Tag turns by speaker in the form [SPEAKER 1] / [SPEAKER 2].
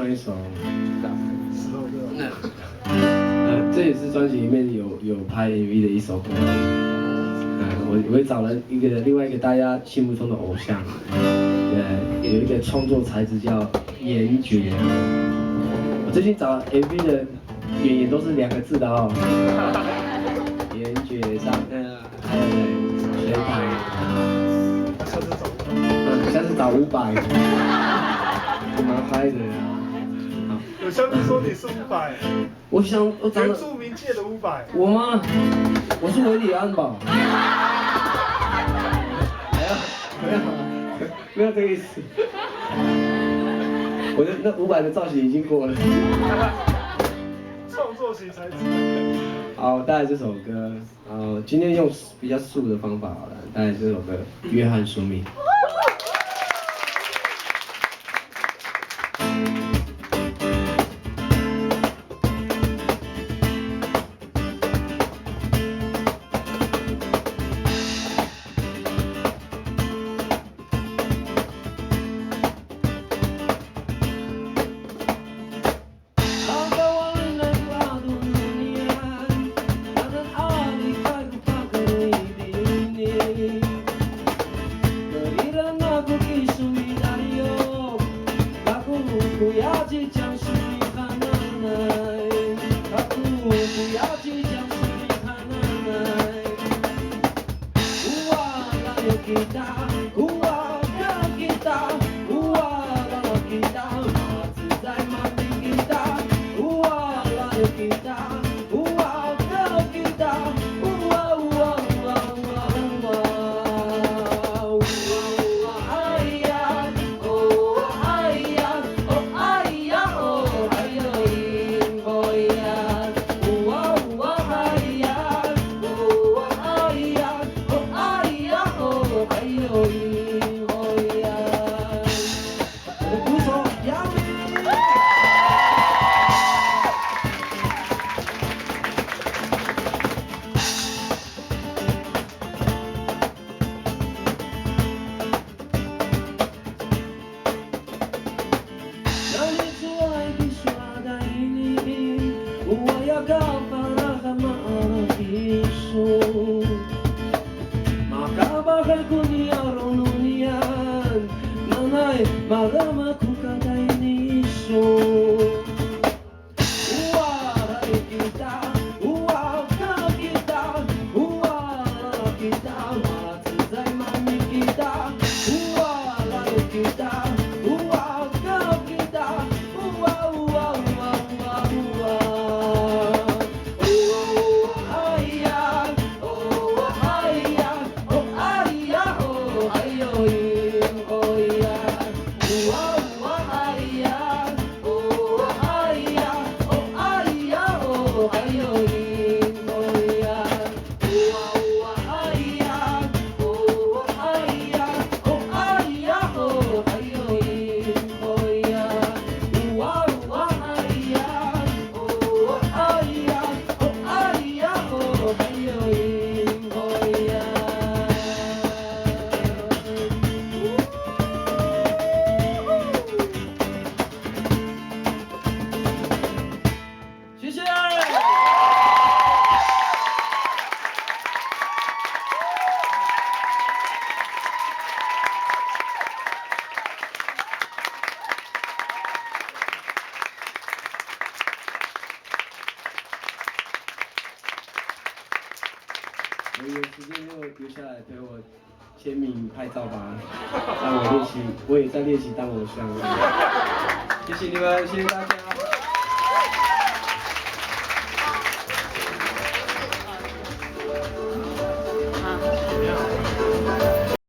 [SPEAKER 1] 唱一首，这也是专辑里面有拍 MV 的一首歌。我也找了另外一个大家心目中的偶像，有一个创作才子叫严爵。我最近找 MV 的演员都是2个字的哦。严爵上，还有谁？隋凯。下次找500，蛮嗨的啊。
[SPEAKER 2] 有消息说你是500，
[SPEAKER 1] 我长得
[SPEAKER 2] 原住民界的500。
[SPEAKER 1] 我吗？我是韦礼安吧？没有这个意思。我的那500的造型已经过了。
[SPEAKER 2] 创作型才子。
[SPEAKER 1] 好，带来这首歌，今天用比较素的方法好了，带来这首歌《约翰舒密》。不要去讲述你看奶奶，不要去讲述你看奶奶。Layo kita, layo kita, layo kita, 马自在满地kita, layo kita, layo kita, Makabahal ko niya ronunian, manay marama ko kakainiso. Layo kita, layo kita, matsuzay mani kita. Layo kita, layo kita,我有时间就留下来陪我签名拍照吧，让我练习，我也在练习当偶像。谢谢你们，谢谢大家。